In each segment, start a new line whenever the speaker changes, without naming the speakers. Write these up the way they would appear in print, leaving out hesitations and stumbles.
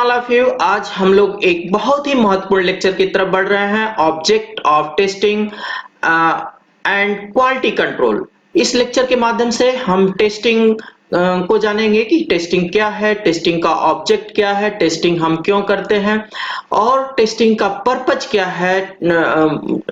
All of you. आज हम लोग एक बहुत ही महत्वपूर्ण लेक्चर की तरफ बढ़ रहे हैं, object of testing and quality control. इस लेक्चर के माध्यम से हम टेस्टिंग को जानेंगे कि टेस्टिंग क्या है, टेस्टिंग का ऑब्जेक्ट क्या है, टेस्टिंग हम क्यों करते हैं और टेस्टिंग का पर्पज क्या है,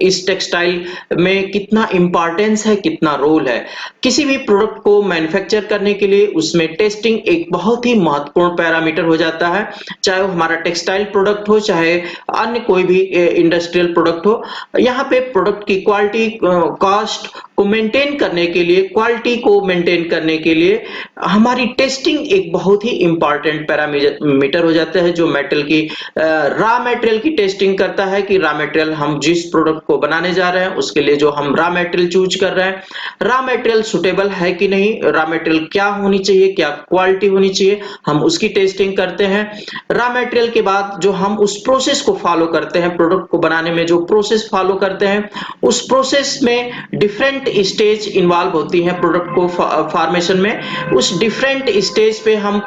इस टेक्सटाइल में कितना इंपॉर्टेंस है, कितना रोल है। किसी भी प्रोडक्ट को मैन्युफैक्चर करने के लिए उसमें टेस्टिंग एक बहुत ही महत्वपूर्ण पैरामीटर हो जाता है, चाहे वो हमारा टेक्सटाइल प्रोडक्ट हो, चाहे अन्य कोई भी इंडस्ट्रियल प्रोडक्ट हो। यहाँ पे प्रोडक्ट की क्वालिटी, कॉस्ट को मेंटेन करने के लिए, क्वालिटी को मेंटेन करने के लिए हमारी टेस्टिंग एक बहुत ही इंपॉर्टेंट पैरामीटर हो जाता है, जो मेटल की रॉ मटेरियल की टेस्टिंग करता है कि रॉ मटेरियल हम जिस प्रोडक्ट को बनाने जा रहे हैं उसके लिए जो हम रॉ मटेरियल चूज कर रहे हैं, रॉ मटेरियल सुटेबल है कि नहीं, रॉ मटेरियल क्या होनी चाहिए, क्या क्वालिटी होनी चाहिए, हम उसकी टेस्टिंग करते हैं। रॉ मटेरियल के बाद जो हम उस प्रोसेस को फॉलो करते हैं, प्रोडक्ट को बनाने में जो प्रोसेस फॉलो करते हैं, उस प्रोसेस में डिफरेंट स्टेज इन्वॉल्व होती हैं प्रोडक्ट को फॉर्मेशन में। उस डिफरेंट स्टेज पे हम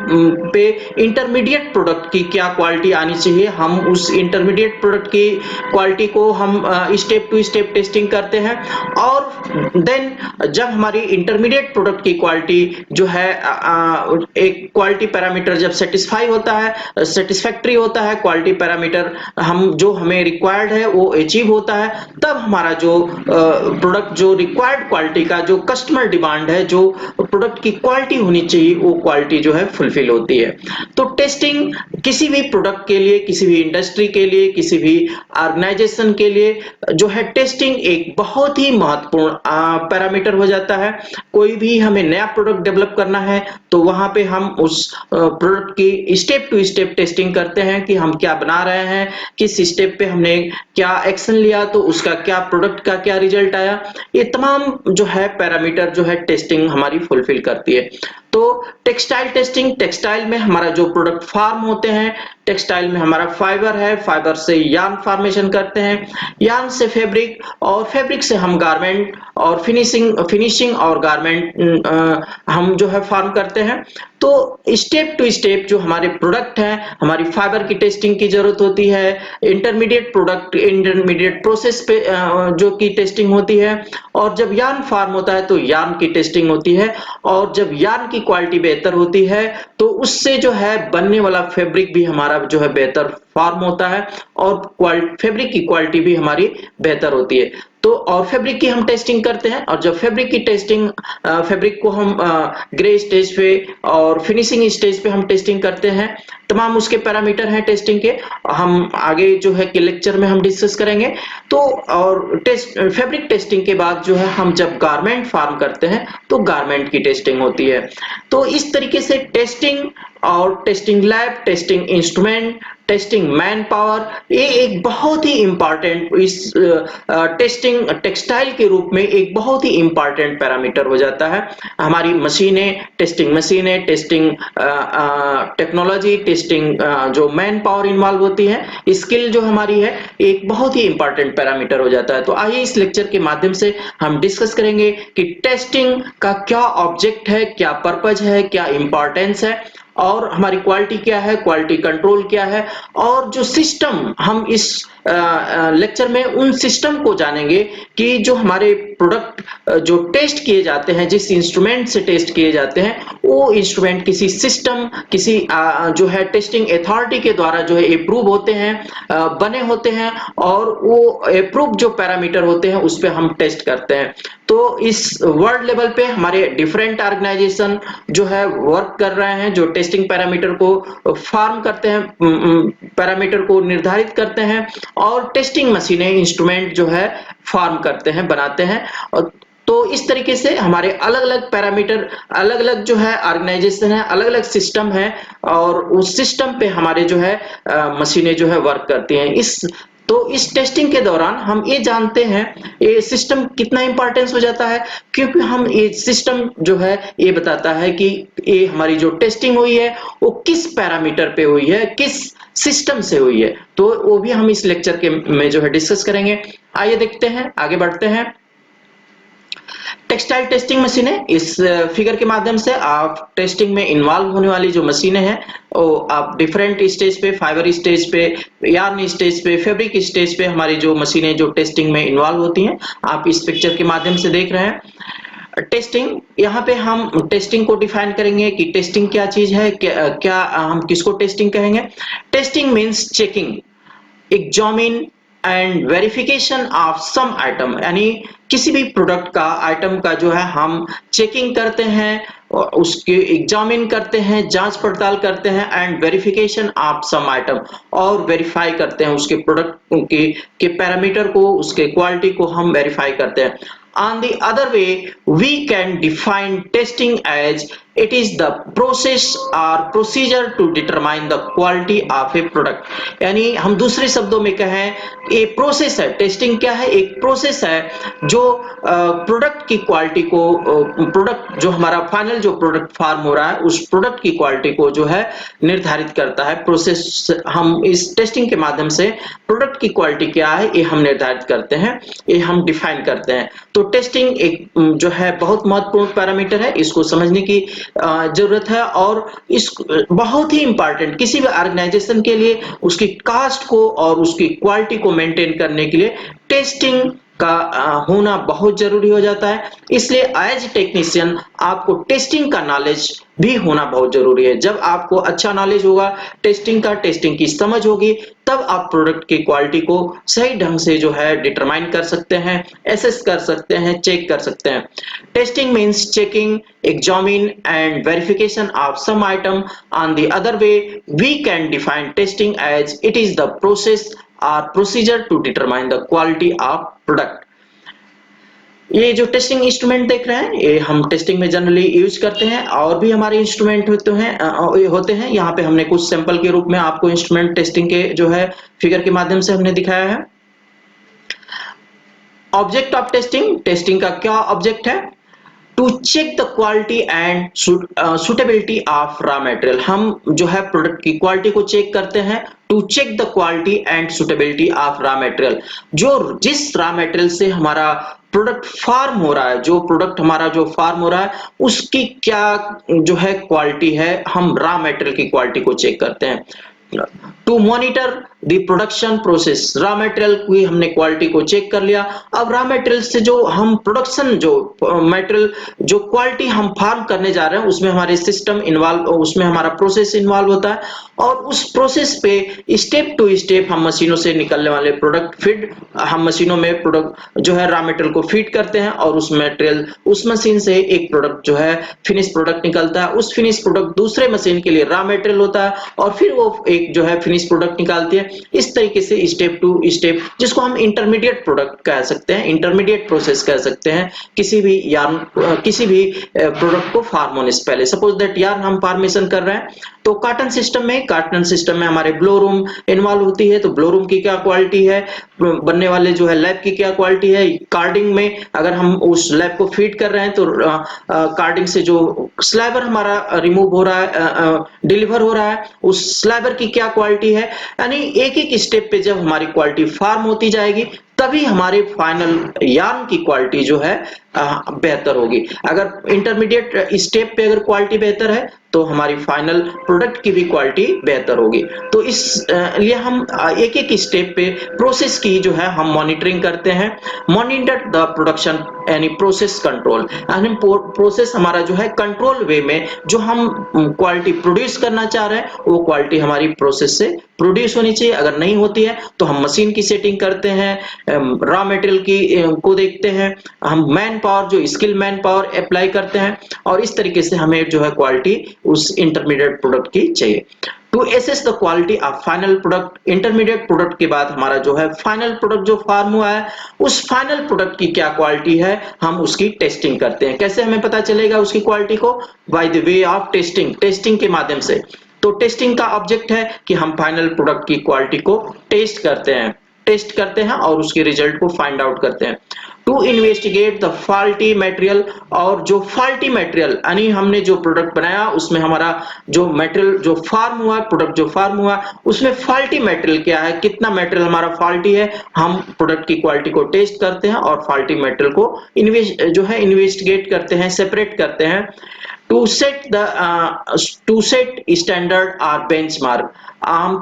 पे इंटरमीडिएट प्रोडक्ट की क्या क्वालिटी आनी चाहिए, हम उस इंटरमीडिएट प्रोडक्ट की क्वालिटी को हम स्टेप टू स्टेप टेस्टिंग करते हैं। और देन जब हमारी इंटरमीडिएट प्रोडक्ट की क्वालिटी जो है एक क्वालिटी पैरामीटर जब सेटिस्फाई होता है, सेटिस्फैक्टरी होता है, क्वालिटी पैरामीटर हम जो हमें रिक्वायर्ड है वो अचीव होता है, तब हमारा जो प्रोडक्ट जो रिक्वायर्ड क्वालिटी का जो कस्टमर डिमांड है, जो प्रोडक्ट की क्वालिटी होनी चाहिए, वो क्वालिटी जो है फुलफिल होती है। तो टेस्टिंग किसी भी प्रोडक्ट के लिए, किसी भी इंडस्ट्री के लिए, किसी भी ऑर्गेनाइजेशन के लिए जो है टेस्टिंग एक बहुत ही महत्वपूर्ण पैरामीटर हो जाता है। कोई भी हमें नया प्रोडक्ट डेवलप करना है तो वहां पे हम उस प्रोडक्ट की स्टेप टू स्टेप टेस्टिंग करते हैं कि हम क्या बना रहे हैं, किस स्टेप पे हमने क्या एक्शन लिया तो उसका क्या प्रोडक्ट का क्या रिजल्ट आया। ये तमाम जो है पैरामीटर जो है टेस्टिंग हमारी फुलफिल करती है। तो टेक्सटाइल टेस्टिंग, टेक्सटाइल में हमारा जो प्रोडक्ट फार्म होते हैं, टेक्सटाइल में हमारा फाइबर है, फाइबर से यार्न फॉर्मेशन करते हैं, यार्न से फैब्रिक, और फैब्रिक से हम गारमेंट और फिनिशिंग और गारमेंट हम जो है फॉर्म करते हैं। तो स्टेप टू स्टेप जो हमारे प्रोडक्ट हैं, हमारी फाइबर की टेस्टिंग की जरूरत होती है, इंटरमीडिएट प्रोडक्ट, इंटरमीडिएट प्रोसेस पे जो की टेस्टिंग होती है, और जब यार्न फॉर्म होता है तो यार्न की टेस्टिंग होती है, और जब यार्न की क्वालिटी बेहतर होती है तो उससे जो है बनने वाला फैब्रिक भी हमारा जो है बेहतर फॉर्म होता है, और फैब्रिक की क्वालिटी भी हमारी बेहतर होती है। तो और फैब्रिक की हम टेस्टिंग करते हैं, और जब फैब्रिक की टेस्टिंग, फैब्रिक को हम ग्रे स्टेज पे और फिनिशिंग स्टेज पे हम टेस्टिंग करते हैं। तमाम उसके पैरामीटर हैं टेस्टिंग के, हम आगे जो है कि लेक्चर में हम डिस्कस करेंगे। तो और फैब्रिक टेस्टिंग के बाद जो है हम जब गारमेंट फॉर्म करते हैं तो गारमेंट की टेस्टिंग होती है। तो इस तरीके से टेस्टिंग और testing lab, testing instrument, testing man power, ये एक बहुत ही इंपॉर्टेंट इस टेस्टिंग टेक्सटाइल के रूप में एक बहुत ही इंपॉर्टेंट पैरामीटर हो जाता है। हमारी मशीनें, टेस्टिंग टेक्नोलॉजी, टेस्टिंग जो मैन पावर इन्वॉल्व होती है, स्किल जो हमारी है, एक बहुत ही इंपॉर्टेंट पैरामीटर हो जाता है। तो आइए इस लेक्चर के माध्यम से हम डिस्कस करेंगे कि टेस्टिंग का क्या ऑब्जेक्ट है, क्या पर्पज है, क्या इंपॉर्टेंस है, और हमारी क्वालिटी क्या है, क्वालिटी कंट्रोल क्या है, और जो सिस्टम हम इस लेक्चर में उन सिस्टम को जानेंगे कि जो हमारे प्रोडक्ट जो टेस्ट किए जाते हैं, जिस इंस्ट्रूमेंट से टेस्ट किए जाते हैं, वो इंस्ट्रूमेंट किसी सिस्टम, किसी जो है टेस्टिंग अथॉरिटी के द्वारा जो है अप्रूव होते हैं, बने होते हैं, और वो अप्रूव जो पैरामीटर होते हैं उस पे हम टेस्ट करते हैं। तो इस वर्ल्ड लेवल पे हमारे डिफरेंट ऑर्गेनाइजेशन जो है वर्क कर रहे हैं, जो टेस्टिंग पैरामीटर को फॉर्म करते हैं, पैरामीटर को निर्धारित करते हैं, और टेस्टिंग मशीनें, इंस्ट्रूमेंट जो है फॉर्म करते हैं, बनाते हैं। और तो इस तरीके से हमारे अलग अलग पैरामीटर, अलग अलग जो है ऑर्गेनाइजेशन है, अलग अलग सिस्टम है, और उस सिस्टम पे हमारे जो है मशीनें जो है वर्क करती हैं। इस टेस्टिंग के दौरान हम ये जानते हैं ये सिस्टम कितना इंपॉर्टेंस हो जाता है, क्योंकि हम ये सिस्टम जो है ये बताता है कि ये हमारी जो टेस्टिंग हुई है वो किस पैरामीटर पे हुई है, किस सिस्टम से हुई है। तो वो भी हम इस लेक्चर के में जो है डिस्कस करेंगे। आइए देखते हैं, आगे बढ़ते हैं। टेक्सटाइल टेस्टिंग मशीनें, इस फिगर के माध्यम से आप टेस्टिंग में इन्वॉल्व होने वाली जो मशीनें हैं वो आप डिफरेंट स्टेज पे, फाइबर स्टेज पे, यार्न स्टेज पे, फैब्रिक स्टेज पे हमारी जो मशीनें जो टेस्टिंग में इन्वॉल्व होती हैं, आप इस पिक्चर के माध्यम से देख रहे हैं। टेस्टिंग, यहाँ पे हम टेस्टिंग को डिफाइन करेंगे कि टेस्टिंग क्या चीज है, क्या हम किसको टेस्टिंग कहेंगे। Testing means checking, examine and verification of some item, यानी किसी भी प्रोडक्ट का, आइटम का जो है हम चेकिंग करते हैं, और उसके एग्जामिन करते हैं, जांच पड़ताल करते हैं, and verification of some item, और वेरीफाई करते हैं उसके प्रोडक्ट के पैरामीटर को, उसके क्वालिटी को हम वेरीफाई करते हैं। On the other way, we can define testing as it is the process or procedure to determine the quality of a product। यानी हम दूसरे शब्दों में कहें, ये प्रोसेस है। टेस्टिंग क्या है? एक प्रोसेस है जो प्रोडक्ट की क्वालिटी को, प्रोडक्ट जो हमारा फाइनल जो प्रोडक्ट फॉर्म हो रहा है उस प्रोडक्ट की क्वालिटी को जो है निर्धारित करता है। प्रोसेस, हम इस टेस्टिंग के माध्यम से प्रोडक्ट की क्वालिटी क्या है ये हम निर्धारित करते हैं, ये हम डिफाइन करते हैं। तो टेस्टिंग एक जो है बहुत महत्वपूर्ण पैरामीटर है, इसको समझने की जरूरत है, और इस बहुत ही इंपॉर्टेंट किसी भी ऑर्गेनाइजेशन के लिए उसकी कास्ट को और उसकी क्वालिटी को मेंटेन करने के लिए टेस्टिंग का होना बहुत जरूरी हो जाता है। इसलिए एज टेक्नीशियन आपको टेस्टिंग का नॉलेज भी होना बहुत जरूरी है। जब आपको अच्छा नॉलेज होगा टेस्टिंग का, टेस्टिंग की समझ होगी, तब आप प्रोडक्ट की क्वालिटी को सही ढंग से जो है डिटरमाइन कर सकते हैं, एसेस कर सकते हैं, चेक कर सकते हैं। Testing means checking, examine and verification of some item. On the other way, we can define testing as it is the process or procedure to determine the quality of product। ये जो testing instrument देख रहे हैं ये हम testing में generally use करते हैं, और भी हमारे इंस्ट्रूमेंट होते हैं। यहाँ पे हमने कुछ सैंपल के रूप में आपको इंस्ट्रूमेंट टेस्टिंग के जो है फिगर के माध्यम से हमने दिखाया है। ऑब्जेक्ट ऑफ टेस्टिंग, टेस्टिंग का क्या ऑब्जेक्ट है? To check the quality and suitability of raw material. हम जो है प्रोडक्ट की क्वालिटी को चेक करते हैं, to check the quality and suitability of raw material. जो जिस रॉ मटेरियल से हमारा प्रोडक्ट फॉर्म हो रहा है, जो प्रोडक्ट हमारा जो फॉर्म हो रहा है उसकी क्या जो है क्वालिटी है, हम रॉ मटेरियल की क्वालिटी को चेक करते हैं। To monitor the production process, raw material की हमने क्वालिटी को चेक कर लिया। अब रॉ मटेरियल से जो हम प्रोडक्शन, जो मटेरियल जो क्वालिटी हम फार्म करने जा रहे हैं उसमें हमारे सिस्टम इन्वॉल्व, उसमें हमारा प्रोसेस इन्वॉल्व होता है, और उस प्रोसेस पे स्टेप टू स्टेप हम मशीनों से निकलने वाले प्रोडक्ट फीड, हम मशीनों में प्रोडक्ट जो है रॉ मटेरियल को फीड करते हैं, और उस मटेरियल, उस मशीन से एक प्रोडक्ट जो है फिनिश प्रोडक्ट निकलता है। उस फिनिश प्रोडक्ट दूसरे मशीन के लिए रॉ मटेरियल होता है, और फिर वो एक जो है फिनिश प्रोडक्ट निकालती है। इस तरीके से स्टेप टू स्टेप, जिसको हम इंटरमीडिएट प्रोडक्ट कह सकते हैं, इंटरमीडिएट प्रोसेस कह सकते हैं, किसी भी यार्न, किसी भी प्रोडक्ट को फार्म होने से पहले। सपोज दैट यार्न हम फार्मेशन कर रहे हैं, तो कॉटन सिस्टम में हमारे ब्लो रूम इन्वॉल्व होती है, तो ब्लो रूम की क्या क्वालिटी है, बनने वाले जो है लैब की क्या क्वालिटी है। कार्डिंग में अगर हम उस लैब को फीड कर रहे हैं तो कार्डिंग से जो स्लैबर हमारा रिमूव हो रहा है, डिलीवर हो रहा है, उस स्लैबर की क्या क्वालिटी है। यानी एक एक स्टेप पे जब हमारी क्वालिटी फार्म होती जाएगी तभी हमारे फाइनल यार्न की क्वालिटी जो है बेहतर होगी। अगर इंटरमीडिएट स्टेप पे अगर क्वालिटी बेहतर है तो हमारी फाइनल प्रोडक्ट की भी क्वालिटी बेहतर होगी। तो इस लिए हम एक एक स्टेप पे प्रोसेस की जो है हम मॉनिटरिंग करते हैं। मॉनिटर द प्रोडक्शन यानी प्रोसेस कंट्रोल, यानी प्रोसेस हमारा जो है कंट्रोल वे में जो हम क्वालिटी प्रोड्यूस करना चाह रहे हैं वो क्वालिटी हमारी प्रोसेस से प्रोड्यूस होनी चाहिए। अगर नहीं होती है तो हम मशीन की सेटिंग करते हैं, रॉ मटेरियल की को देखते हैं, हम मैन पावर, जो स्किल मैन पावर अप्लाई करते हैं, और इस तरीके से हमें जो है क्वालिटी उस इंटरमीडिएट प्रोडक्ट की चाहिए। To assess the quality of final product, intermediate product के बाद हमारा जो है फाइनल प्रोडक्ट जो फार्म हुआ है उस फाइनल प्रोडक्ट की क्या क्वालिटी है, हम उसकी टेस्टिंग करते हैं। कैसे हमें पता चलेगा उसकी क्वालिटी को? By the way of testing, testing के माध्यम से। तो टेस्टिंग का ऑब्जेक्ट है कि हम फाइनल प्रोडक्ट की क्वालिटी को टेस्ट करते हैं और उसके रिजल्ट को फाइंड आउट करते हैं। To investigate the faulty material, और जो फॉल्टी मटेरियल यानी हमने जो प्रोडक्ट बनाया उसमें हमारा जो मटेरियल जो फार्म हुआ, प्रोडक्ट जो फार्म हुआ उसमें फॉल्टी मटेरियल क्या है, कितना मटेरियल हमारा फॉल्टी है, हम प्रोडक्ट की क्वालिटी को टेस्ट करते हैं और फॉल्टी मटेरियल को इन्वेस्टिगेट करते हैं, सेपरेट करते हैं to set the to set standard और बेंचमार्क।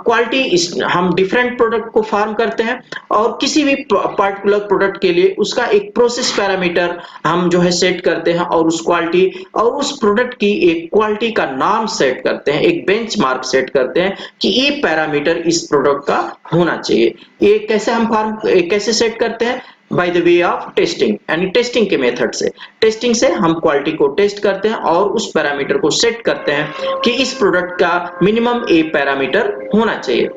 क्वालिटी हम डिफरेंट प्रोडक्ट को फार्म करते हैं और किसी भी पर्टिकुलर प्रोडक्ट के लिए उसका एक प्रोसेस पैरामीटर हम जो है सेट करते हैं और उस क्वालिटी और उस प्रोडक्ट की एक क्वालिटी का नाम सेट करते हैं, एक बेंचमार्क सेट करते हैं कि ये पैरामीटर इस प्रोडक्ट का होना चाहिए। ये कैसे हम कैसे सेट करते हैं? By the way of testing, यानी टेस्टिंग के मेथड से। टेस्टिंग से हम क्वालिटी को टेस्ट करते हैं और उस पैरामीटर को सेट करते हैं कि इस प्रोडक्ट का मिनिमम ए पैरामीटर होना चाहिए।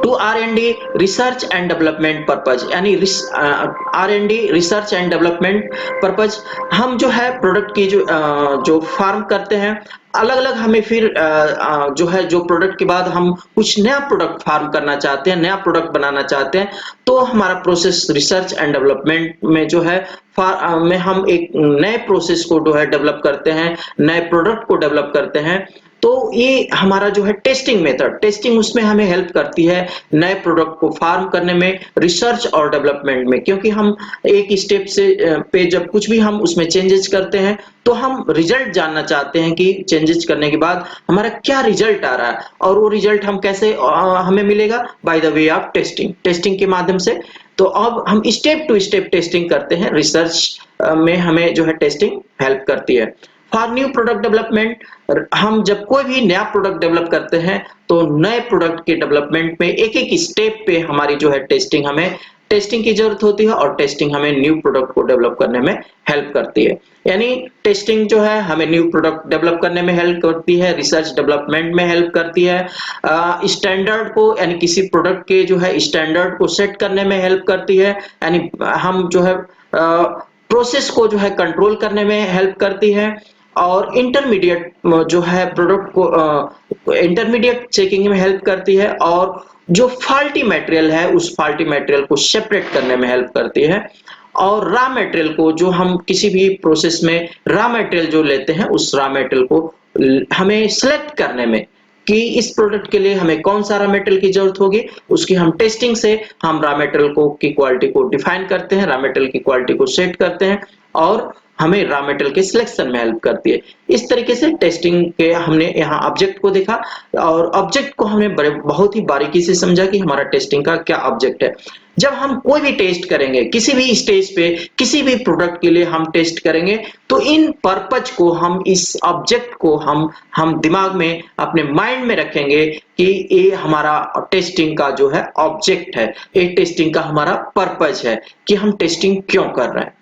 To R&D research and development purpose, यानी R&D research and development purpose, हम जो है प्रोडक्ट की जो फार्म करते हैं अलग अलग, हमें फिर जो है जो प्रोडक्ट के बाद हम कुछ नया प्रोडक्ट फार्म करना चाहते हैं, नया प्रोडक्ट बनाना चाहते हैं, तो हमारा प्रोसेस रिसर्च एंड डेवलपमेंट में जो है में हम एक नए प्रोसेस को जो है डेवलप करते हैं, नए प्रोडक्ट को डेवलप करते हैं। तो ये हमारा जो है टेस्टिंग मेथड, टेस्टिंग उसमें हमें हेल्प करती है नए प्रोडक्ट को फार्म करने में, रिसर्च और डेवलपमेंट में, क्योंकि हम एक स्टेप से पे जब कुछ भी हम उसमें चेंजेस करते हैं तो हम रिजल्ट जानना चाहते हैं कि चेंजेस करने के बाद हमारा क्या रिजल्ट आ रहा है, और वो रिजल्ट हम कैसे हमें मिलेगा? By the way of testing, testing के माध्यम से। तो अब हम स्टेप टू स्टेप टेस्टिंग करते हैं, रिसर्च में हमें जो है टेस्टिंग हेल्प करती है। फॉर न्यू प्रोडक्ट डेवलपमेंट, हम जब कोई भी नया प्रोडक्ट डेवलप करते हैं तो नए प्रोडक्ट के डेवलपमेंट में एक एक स्टेप पे हमारी जो है टेस्टिंग, हमें टेस्टिंग की जरूरत होती है और टेस्टिंग हमें न्यू प्रोडक्ट को डेवलप करने में हेल्प करती है। यानी टेस्टिंग जो है हमें न्यू प्रोडक्ट डेवलप करने में हेल्प करती है, रिसर्च डेवलपमेंट में हेल्प करती है, स्टैंडर्ड को यानी किसी प्रोडक्ट के जो है स्टैंडर्ड को सेट करने में हेल्प करती है, यानी हम जो है प्रोसेस को जो है कंट्रोल करने में हेल्प करती है, और इंटरमीडिएट जो है प्रोडक्ट को इंटरमीडिएट चेकिंग में हेल्प करती है, और जो फॉल्टी मटेरियल है उस फॉल्टी मटेरियल को सेपरेट करने में हेल्प करती है, और रॉ मटेरियल को जो हम किसी भी प्रोसेस में रॉ मटेरियल जो लेते हैं उस रॉ मटेरियल को हमें सिलेक्ट करने में कि इस प्रोडक्ट के लिए हमें कौन सा रॉ मटेरियल की जरूरत होगी, उसकी हम टेस्टिंग से हम रॉ मटेरियल को की क्वालिटी को डिफाइन करते हैं, रॉ मटेरियल की क्वालिटी को सेट करते हैं और हमें रॉ मटेरियल के सिलेक्शन में हेल्प करती है। इस तरीके से टेस्टिंग के हमने यहाँ ऑब्जेक्ट को देखा और ऑब्जेक्ट को हमने बहुत ही बारीकी से समझा कि हमारा टेस्टिंग का क्या ऑब्जेक्ट है। जब हम कोई भी टेस्ट करेंगे, किसी भी स्टेज पे किसी भी प्रोडक्ट के लिए हम टेस्ट करेंगे, तो इन पर्पज को हम इस ऑब्जेक्ट को हम दिमाग में अपने माइंड में रखेंगे कि ये हमारा टेस्टिंग का जो है ऑब्जेक्ट है, ये टेस्टिंग का हमारा पर्पज है कि हम टेस्टिंग क्यों कर रहे हैं।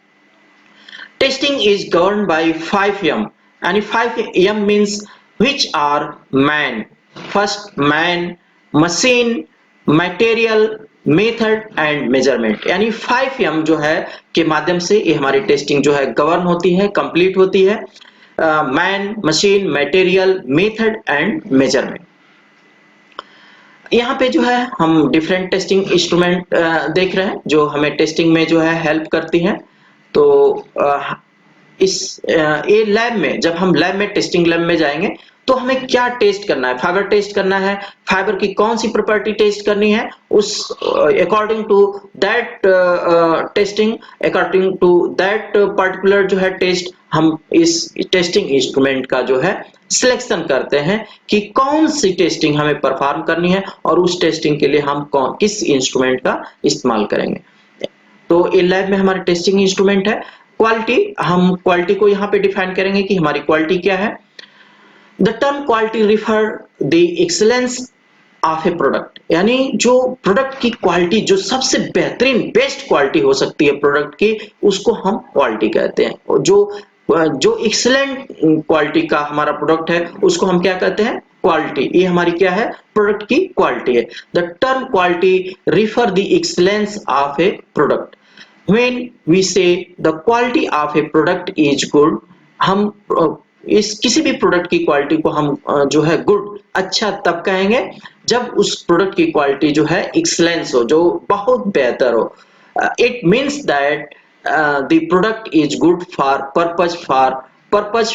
Testing is governed by 5M, and 5M means which are man. First, man, machine, material, method and measurement, यानी 5M जो है के माध्यम से ये हमारी टेस्टिंग जो है गवर्न होती है, कंप्लीट होती है। Man, machine, material, method and measurement. यहाँ पे जो है हम डिफरेंट टेस्टिंग इंस्ट्रूमेंट देख रहे हैं जो हमें टेस्टिंग में जो है हेल्प करती हैं। तो ये लैब में, जब हम लैब में टेस्टिंग लैब में जाएंगे तो हमें क्या टेस्ट करना है? फाइबर टेस्ट करना है, फाइबर की कौन सी प्रॉपर्टी टेस्ट करनी है, उस according to that testing, according to that particular जो है टेस्ट, हम इस टेस्टिंग इंस्ट्रूमेंट का जो है सिलेक्शन करते हैं कि कौन सी टेस्टिंग हमें परफॉर्म करनी है और उस टेस्टिंग के लिए हम किस इंस्ट्रूमेंट का इस्तेमाल करेंगे। तो ये लैब में हमारा टेस्टिंग इंस्ट्रूमेंट है। क्वालिटी, हम क्वालिटी को यहाँ पे डिफाइन करेंगे कि हमारी क्वालिटी क्या है। The term quality refer the excellence of A product, यानी जो प्रोडक्ट की क्वालिटी जो सबसे बेहतरीन बेस्ट क्वालिटी हो सकती है प्रोडक्ट की, उसको हम क्वालिटी कहते हैं। जो एक्सीलेंट क्वालिटी का हमारा प्रोडक्ट है उसको हम क्या कहते हैं? क्वालिटी। ये हमारी क्या है? प्रोडक्ट की क्वालिटी है। The term quality refer the excellence of A product. When we say the quality of a product is good, हम इस किसी भी प्रोडक्ट की क्वालिटी को हम जो है गुड, अच्छा तब कहेंगे जब उस प्रोडक्ट की क्वालिटी जो है एक्सीलेंस हो, जो बहुत बेहतर हो। It means that the product is good for purpose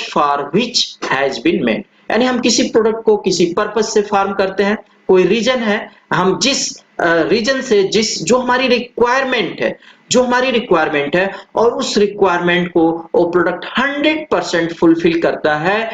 for which has been made। यानी हम किसी प्रोडक्ट को किसी पर्पस से फार्म करते हैं, कोई रीजन है, हम जिस रीजन से जिस जो हमारी रिक्वायरमेंट है और उस रिक्वायरमेंट को वो प्रोडक्ट 100% फुलफिल करता है,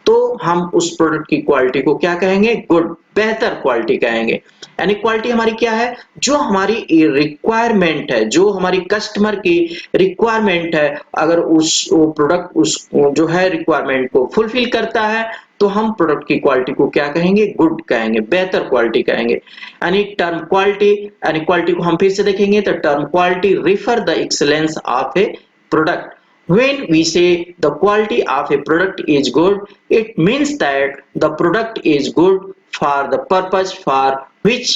तो हम उस प्रोडक्ट की क्वालिटी को क्या कहेंगे? गुड, बेहतर क्वालिटी कहेंगे। यानी क्वालिटी हमारी क्या है? जो हमारी रिक्वायरमेंट है, जो हमारी कस्टमर की रिक्वायरमेंट है, अगर वो प्रोडक्ट उस जो है रिक्वायरमेंट को फुलफिल करता है, तो हम प्रोडक्ट की क्वालिटी को क्या कहेंगे? गुड कहेंगे, बेहतर क्वालिटी कहेंगे। यानी टर्म क्वालिटी, यानी क्वालिटी को हम फिर से देखेंगे तो term quality refer the excellence of A product. When we say the quality of a product is good, it means that the product is good for the purpose for which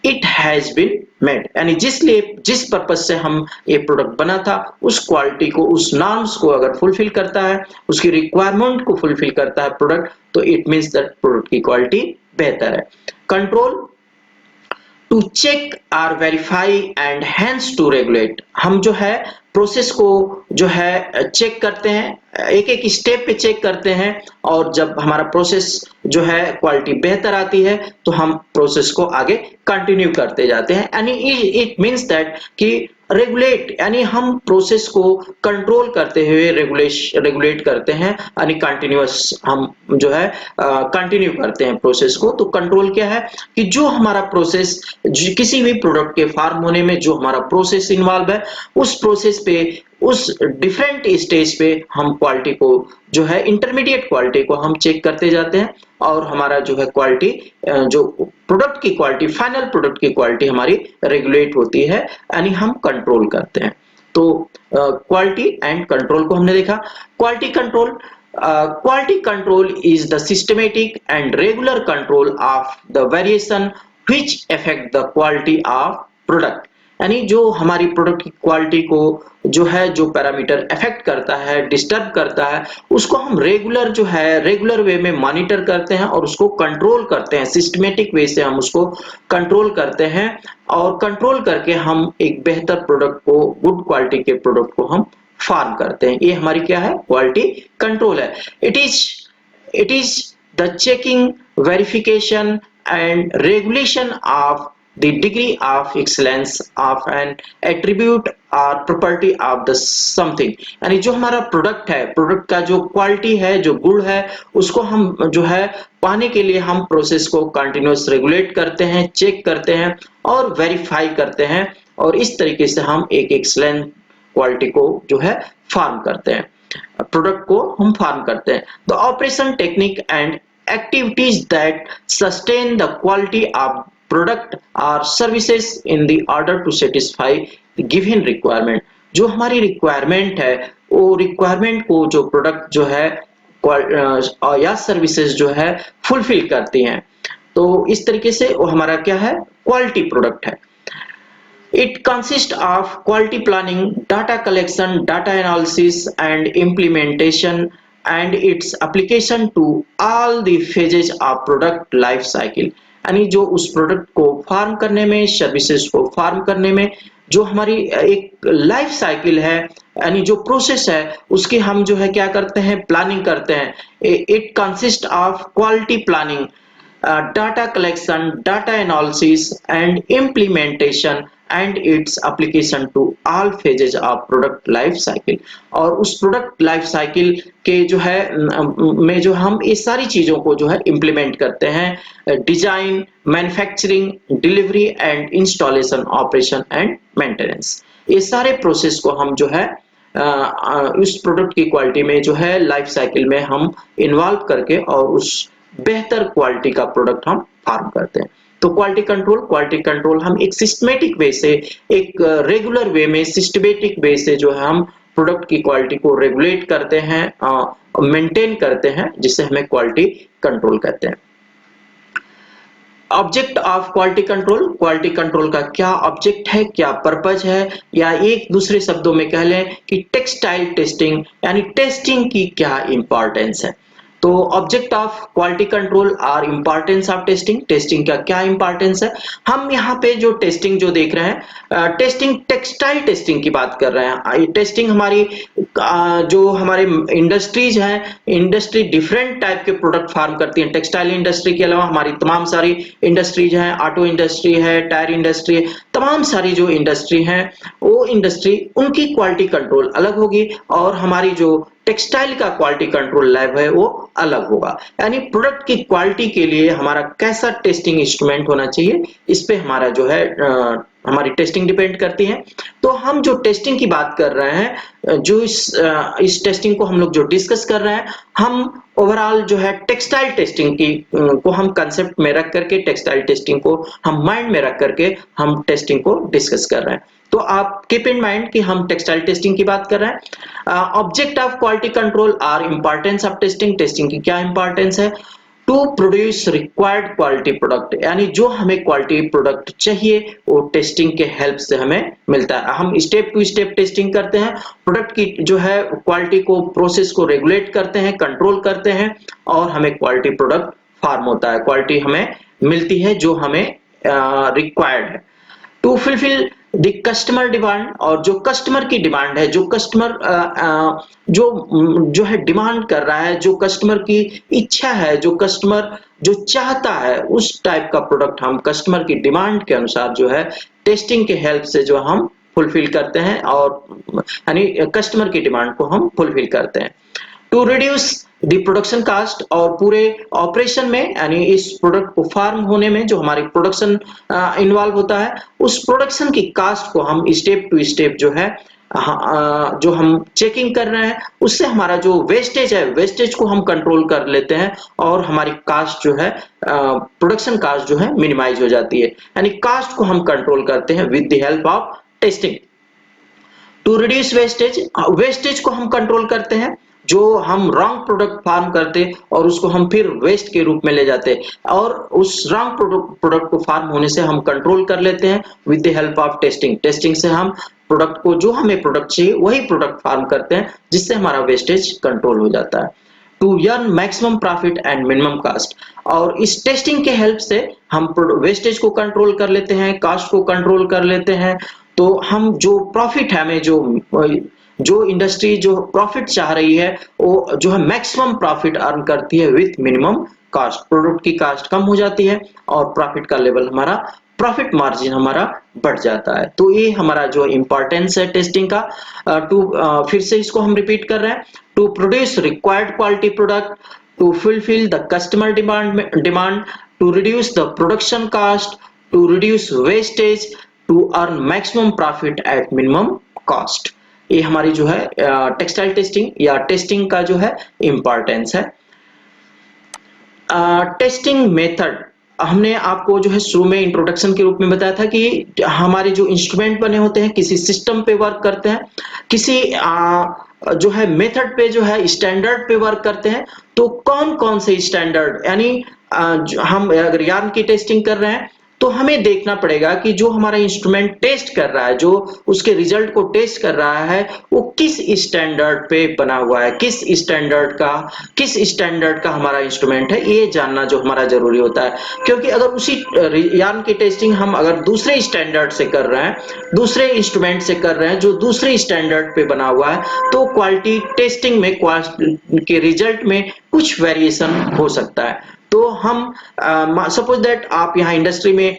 it has been made। यानी जिस purpose से हम ये product बना था, उस quality को, उस नॉर्म्स को अगर फुलफिल करता है, उसकी रिक्वायरमेंट को फुलफिल करता है प्रोडक्ट, तो इट मीन्स दैट प्रोडक्ट की क्वालिटी बेहतर है। कंट्रोल, टू चेक और verify and hence to regulate. हम जो है प्रोसेस को जो है चेक करते हैं, एक एक स्टेप पे चेक करते हैं, और जब हमारा प्रोसेस जो है क्वालिटी बेहतर आती है, तो हम प्रोसेस को आगे कंटिन्यू करते जाते हैं। यानी इट मीन्स दैट कि रेगुलेट, यानी हम प्रोसेस को कंट्रोल करते हुए रेगुलेट करते हैं, यानी कंटिन्यूअस हम जो है कंटिन्यू करते हैं प्रोसेस को। तो कंट्रोल क्या है? कि जो हमारा प्रोसेस, किसी भी प्रोडक्ट के फार्म होने में जो हमारा प्रोसेस इन्वॉल्व है, उस प्रोसेस पे, उस डिफरेंट स्टेज पे हम क्वालिटी को जो है, इंटरमीडिएट क्वालिटी को हम चेक करते जाते हैं, और हमारा जो है क्वालिटी, जो प्रोडक्ट की क्वालिटी, फाइनल प्रोडक्ट की क्वालिटी हमारी रेगुलेट होती है, यानी हम कंट्रोल करते हैं। तो क्वालिटी एंड कंट्रोल को हमने देखा। Quality control is the systematic and regular control of the variation which affect the quality of product. यानी जो हमारी प्रोडक्ट की क्वालिटी को जो है, जो पैरामीटर अफेक्ट करता है, डिस्टर्ब करता है, उसको हम रेगुलर वे में मॉनिटर करते हैं और उसको कंट्रोल करते हैं, सिस्टमेटिक वे से हम उसको कंट्रोल करते हैं, और कंट्रोल करके हम एक बेहतर प्रोडक्ट को, गुड क्वालिटी के प्रोडक्ट को हम फार्म करते हैं। ये हमारी क्या है? क्वालिटी कंट्रोल है। It is the checking, verification and regulation of the degree of excellence of an attribute or property of the something। यानी जो हमारा प्रोडक्ट है, प्रोडक्ट का जो क्वालिटी है, जो गुण है, उसको हम जो है पाने के लिए हम प्रोसेस को कंटिन्यूअस रेगुलेट करते हैं, चेक करते हैं और वेरीफाई करते हैं, और इस तरीके से हम एक एक्सीलेंट क्वालिटी को जो है फार्म करते हैं, प्रोडक्ट को हम फार्म करते हैं। The operation technique and activities that sustain the quality of product or services in the order to satisfy the given requirement। जो हमारी रिक्वायरमेंट है, वो रिक्वायरमेंट को जो प्रोडक्ट जो है या सर्विसेज जो है फुलफिल करती हैं, तो इस तरीके से वो हमारा क्या है? क्वालिटी प्रोडक्ट है। It consists of quality planning, data collection, data analysis and implementation, and its application to all the phases of product life cycle। यानी जो उस प्रोडक्ट को फार्म करने में, सर्विसेज को फार्म करने में जो हमारी एक लाइफ साइकिल है, यानी जो प्रोसेस है, उसकी हम जो है क्या करते हैं? प्लानिंग करते हैं। It consist of quality planning, data collection, data analysis and implementation and its application to all phases of product life cycle। और उस प्रोडक्ट लाइफ साइकिल के जो है में जो हम ये सारी चीजों को जो है इम्प्लीमेंट करते हैं, design, manufacturing, delivery and installation, operation and maintenance, ये सारे प्रोसेस को हम जो है उस प्रोडक्ट की क्वालिटी में जो है लाइफ साइकिल में हम इन्वॉल्व करके और उस बेहतर क्वालिटी का प्रोडक्ट हम फार्म करते हैं। तो क्वालिटी कंट्रोल हम एक सिस्टमेटिक वे से, एक रेगुलर वे में, सिस्टमेटिक वे से जो है हम प्रोडक्ट की क्वालिटी को रेगुलेट करते हैं, मेंटेन करते हैं, जिसे हमें क्वालिटी कंट्रोल कहते हैं। ऑब्जेक्ट ऑफ क्वालिटी कंट्रोल का क्या ऑब्जेक्ट है, क्या पर्पज है, या एक दूसरे शब्दों में कह लें कि टेक्सटाइल टेस्टिंग, यानी टेस्टिंग की क्या इंपॉर्टेंस है। तो ऑब्जेक्ट ऑफ क्वालिटी कंट्रोल और इम्पोर्टेंस ऑफ टेस्टिंग, टेस्टिंग का क्या इंपॉर्टेंस है। हम यहाँ पे जो टेस्टिंग जो देख रहे हैं, टेस्टिंग टेक्सटाइल टेस्टिंग की बात कर रहे हैं। ये टेस्टिंग हमारी जो हमारे इंडस्ट्रीज हैं, इंडस्ट्री डिफरेंट टाइप के प्रोडक्ट फार्म करती हैं। टेक्सटाइल इंडस्ट्री के अलावा हमारी तमाम सारी इंडस्ट्रीज हैं, ऑटो इंडस्ट्री है, टायर इंडस्ट्री है, तमाम सारी जो इंडस्ट्री हैं वो इंडस्ट्री उनकी क्वालिटी कंट्रोल अलग होगी और हमारी जो टेक्सटाइल का क्वालिटी कंट्रोल लैब है वो अलग होगा। यानी प्रोडक्ट की क्वालिटी के लिए हमारा कैसा टेस्टिंग इंस्ट्रूमेंट होना चाहिए, इस पे हमारा जो है हमारी टेस्टिंग डिपेंड करती है। तो हम जो टेस्टिंग की बात कर रहे हैं, जो इस टेस्टिंग को हम लोग जो डिस्कस कर रहे हैं, हम ओवरऑल जो है टेक्सटाइल टेस्टिंग की को हम कंसेप्ट में रख करके, टेक्सटाइल टेस्टिंग को हम माइंड में रख करके हम टेस्टिंग को डिस्कस कर रहे हैं। तो आप कीप इन माइंड कि हम टेक्सटाइल टेस्टिंग की बात कर रहे हैं। ऑब्जेक्ट ऑफ क्वालिटी कंट्रोल और इंपॉर्टेंस ऑफ टेस्टिंग, टेस्टिंग की क्या इंपॉर्टेंस है। To produce required quality product, यानी जो हमें क्वालिटी प्रोडक्ट चाहिए वो टेस्टिंग के हेल्प से हमें मिलता है। हम स्टेप टू स्टेप टेस्टिंग करते हैं, प्रोडक्ट की जो है क्वालिटी को, प्रोसेस को रेगुलेट करते हैं, कंट्रोल करते हैं और हमें क्वालिटी प्रोडक्ट फार्म होता है, क्वालिटी हमें मिलती है जो हमें रिक्वायर्ड है। To fulfil the customer demand, और जो कस्टमर की डिमांड है, जो कस्टमर जो है डिमांड कर रहा है, जो कस्टमर की इच्छा है, जो कस्टमर जो चाहता है, उस टाइप का प्रोडक्ट हम कस्टमर की डिमांड के अनुसार जो है टेस्टिंग के हेल्प से जो हम फुलफिल करते हैं, और यानी कस्टमर की डिमांड को हम फुलफिल करते हैं। To reduce the production cost, और पूरे ऑपरेशन में यानी इस प्रोडक्ट को फार्म होने में जो हमारी प्रोडक्शन इन्वॉल्व होता है, उस प्रोडक्शन की कास्ट को हम स्टेप टू स्टेप जो है जो हम चेकिंग कर रहे हैं, उससे हमारा जो वेस्टेज है, वेस्टेज को हम कंट्रोल कर लेते हैं और हमारी कास्ट जो है, प्रोडक्शन कास्ट जो है मिनिमाइज हो जाती है। यानी कास्ट को हम कंट्रोल करते हैं with the help of testing. To reduce wastage, wastage को हम कंट्रोल करते हैं, जो हम रॉन्ग प्रोडक्ट फार्म करते और उसको हम फिर वेस्ट के रूप में ले जाते, और उस रॉन्ग प्रोडक्ट को फार्म होने से हम कंट्रोल कर लेते हैं with the help of testing. Testing से हम प्रोडक्ट को, जो हमें प्रोडक्ट चाहिए वही प्रोडक्ट फार्म करते हैं, जिससे हमारा वेस्टेज कंट्रोल हो जाता है। To earn maximum profit and minimum cost, और इस टेस्टिंग के हेल्प से हम वेस्टेज को कंट्रोल कर लेते हैं, कास्ट को कंट्रोल कर लेते हैं। तो हम जो प्रॉफिट है, हमें जो इंडस्ट्री जो प्रॉफिट चाह रही है, वो जो है मैक्सिमम प्रॉफिट अर्न करती है विथ मिनिमम कास्ट। प्रोडक्ट की कास्ट कम हो जाती है और प्रॉफिट का लेवल हमारा, प्रॉफिट मार्जिन हमारा बढ़ जाता है। तो ये हमारा जो इंपॉर्टेंस है टेस्टिंग का। फिर से इसको हम रिपीट कर रहे हैं। To produce required quality product, to fulfil the customer demand, to reduce the production cost, to reduce wastage, to earn maximum profit at minimum cost. ये हमारी जो है टेक्सटाइल टेस्टिंग या टेस्टिंग का जो है इंपॉर्टेंस है। टेस्टिंग मेथड, हमने आपको जो है शुरू में इंट्रोडक्शन के रूप में बताया था कि हमारे जो इंस्ट्रूमेंट बने होते हैं किसी सिस्टम पे वर्क करते हैं, किसी जो है मेथड पे, जो है स्टैंडर्ड पे वर्क करते हैं। तो कौन कौन से स्टैंडर्ड, यानी हम अगर यार्न की टेस्टिंग कर रहे हैं तो हमें देखना पड़ेगा कि जो हमारा इंस्ट्रूमेंट टेस्ट कर रहा है, जो उसके रिजल्ट को टेस्ट कर रहा है, वो किस स्टैंडर्ड पे बना हुआ है, किस स्टैंडर्ड का हमारा इंस्ट्रूमेंट है, ये जानना जो हमारा जरूरी होता है। क्योंकि अगर उसी यार्न की टेस्टिंग हम अगर दूसरे स्टैंडर्ड से कर रहे हैं, दूसरे इंस्ट्रूमेंट से कर रहे हैं जो दूसरे स्टैंडर्ड पे बना हुआ है, तो क्वालिटी टेस्टिंग में के रिजल्ट में कुछ वेरिएशन हो सकता है। तो हम सपोज दैट आप यहाँ इंडस्ट्री में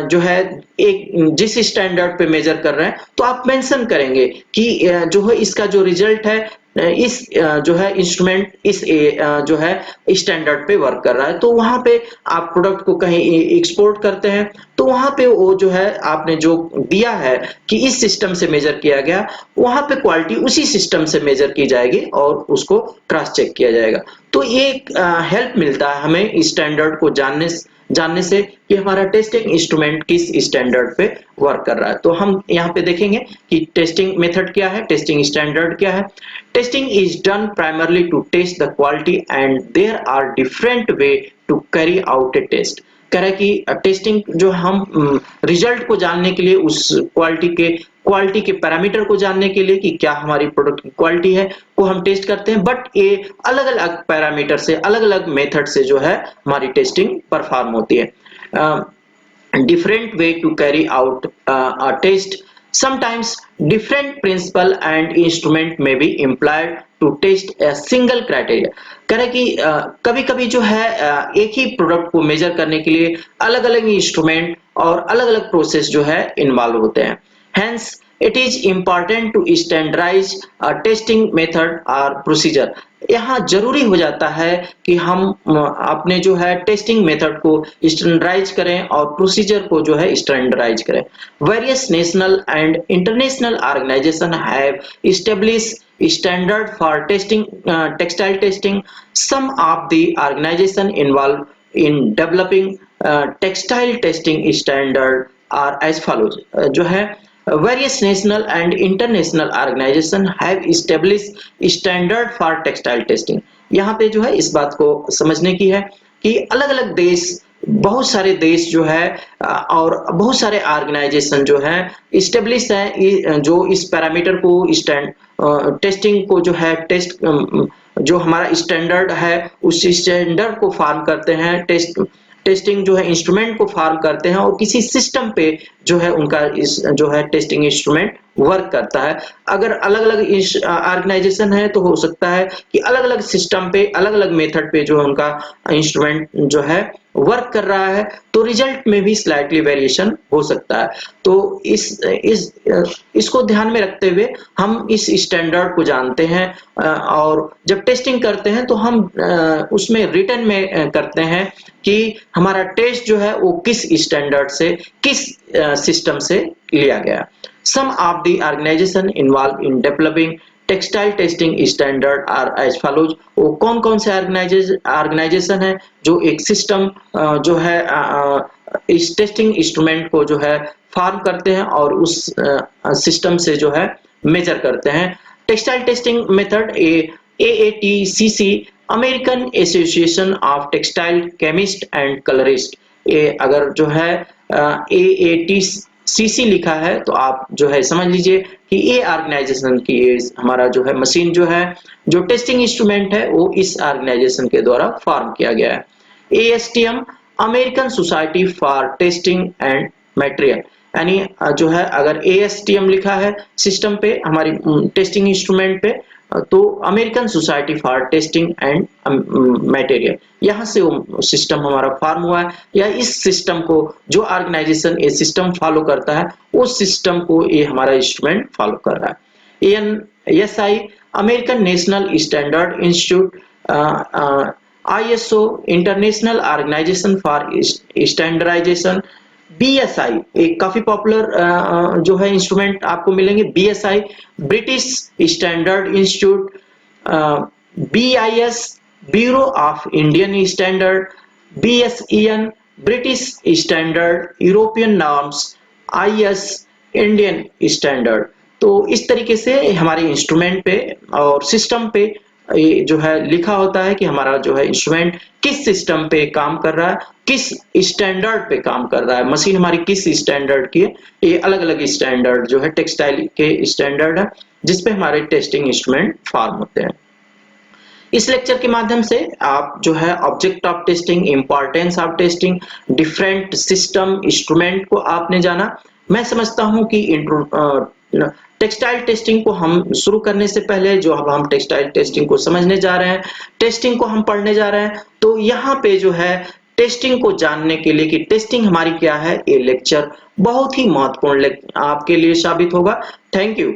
जो है एक जिस स्टैंडर्ड पे मेजर कर रहे हैं, तो आप मेंशन करेंगे कि जो है इसका जो रिजल्ट है, इस जो है इंस्ट्रूमेंट इस जो है स्टैंडर्ड पे वर्क कर रहा है। तो वहां पे आप प्रोडक्ट को कहीं एक्सपोर्ट करते हैं, तो वहां पे वो जो है आपने जो दिया है कि इस सिस्टम से मेजर किया गया, वहां पे क्वालिटी उसी सिस्टम से मेजर की जाएगी और उसको क्रॉस चेक किया जाएगा। तो ये हेल्प मिलता है हमें स्टैंडर्ड को जानने से कि हमारा टेस्टिंग इंस्ट्रूमेंट किस स्टैंडर्ड पे वर्क कर रहा है। तो हम यहाँ पे देखेंगे कि टेस्टिंग मेथड क्या है, टेस्टिंग स्टैंडर्ड क्या है। Testing is done primarily to test the quality and there are different way to carry out a test. कह रहा है कि टेस्टिंग जो हम रिजल्ट को जानने के लिए, उस क्वालिटी के क्वालिटी के पैरामीटर को जानने के लिए कि क्या हमारी प्रोडक्ट की क्वालिटी है को हम टेस्ट करते हैं, बट ये अलग अलग पैरामीटर से, अलग अलग मेथड से जो है हमारी टेस्टिंग परफॉर्म होती है। Different way to carry out a test. Sometimes different principle and instrument may be employed to test a single criteria. कह रहे कि कभी कभी जो है एक ही प्रोडक्ट को मेजर करने के लिए अलग अलग इंस्ट्रूमेंट और अलग अलग प्रोसेस जो है इन्वॉल्व होते हैं। Hence, it is important to standardize a testing method or procedure. यहाँ जरूरी हो जाता है कि हम अपने जो है टेस्टिंग मेथड को स्टैंडर्डाइज करें और प्रोसीजर को जो है स्टैंडर्डाइज करें। Various national and international organisation have established standard for testing textile testing. Some of the organization involved in developing textile testing standard are as follows. जो है various national and international organization have established standard for textile testing. यहाँ पे जो है इस बात को समझने की है कि अलग अलग देश, बहुत सारे देश जो है और बहुत सारे ऑर्गेनाइजेशन जो है इस्टेब्लिश है जो इस पैरामीटर को टेस्टिंग को जो है टेस्ट जो हमारा स्टैंडर्ड है उस स्टैंडर्ड को फॉर्म करते हैं, टेस्टिंग जो है इंस्ट्रूमेंट को फॉर्म करते हैं और किसी सिस्टम पे जो है उनका इस जो है टेस्टिंग इंस्ट्रूमेंट वर्क करता है। अगर अलग अलग ऑर्गेनाइजेशन है तो हो सकता है कि अलग अलग सिस्टम पे, अलग अलग मेथड पे जो है उनका इंस्ट्रूमेंट जो है वर्क कर रहा है, तो रिजल्ट में भी स्लाइटली वेरिएशन हो सकता है। तो इसको ध्यान में रखते हुए हम इस स्टैंडर्ड को जानते हैं और जब टेस्टिंग करते हैं तो हम उसमें रिटन में करते हैं कि हमारा टेस्ट जो है वो किस स्टैंडर्ड से, किस सिस्टम से लिया गया। Some of the organization involved in developing textile testing standard are as follows. वो कौन कौन से ऑर्गेनाइजेशन है जो एक सिस्टम जो है इस टेस्टिंग इंस्ट्रूमेंट को जो है फॉर्म करते हैं और उस सिस्टम से जो है मेजर करते हैं। Textile testing method AATCC, American association of textile chemist and colourist. ये अगर जो है AATCC लिखा है तो आप जो है समझ लीजिए कि ये ऑर्गेनाइजेशन की हमारा जो है मशीन जो है, जो टेस्टिंग इंस्ट्रूमेंट है वो इस ऑर्गेनाइजेशन के द्वारा फॉर्म किया गया है। ASTM, American society for testing and material, यानी जो है अगर ASTM लिखा है सिस्टम पे, हमारी टेस्टिंग इंस्ट्रूमेंट पे, तो American society for testing and material, यहाँ से वो सिस्टम हमारा फॉर्म हुआ है, या इस सिस्टम को जो ऑर्गेनाइजेशन ये सिस्टम फॉलो करता है उस सिस्टम को ये हमारा इंस्ट्रूमेंट फॉलो कर रहा है। ANSI, American national standard institute, ISO, international organisation for standardisation. BSI एक काफी पॉपुलर जो है इंस्ट्रूमेंट आपको मिलेंगे। BSI, British standard institute. BIS, bureau of Indian standard. BSEN, British standard European norms. IS, Indian standard. तो इस तरीके से हमारे इंस्ट्रूमेंट पे और सिस्टम पे ये जो है लिखा होता है कि हमारा जो है इंस्ट्रूमेंट किस सिस्टम पे काम कर रहा है, किस स्टैंडर्ड पे काम कर रहा है, मशीन हमारी किस स्टैंडर्ड की है। ये अलग अलग स्टैंडर्ड जो है टेक्सटाइल के स्टैंडर्ड है जिसपे हमारे टेस्टिंग इंस्ट्रूमेंट फॉर्म होते हैं। इस लेक्चर के माध्यम से आप जो है object of testing, importance of testing, different system instrument को आपने जाना। मैं समझता हूं कि टेक्सटाइल टेस्टिंग को हम शुरू करने से पहले जो अब हम टेक्सटाइल टेस्टिंग को समझने जा रहे हैं, टेस्टिंग को हम पढ़ने जा रहे हैं, तो यहाँ पे जो है टेस्टिंग को जानने के लिए कि टेस्टिंग हमारी क्या है, ये लेक्चर बहुत ही महत्वपूर्ण आपके लिए साबित होगा। Thank you.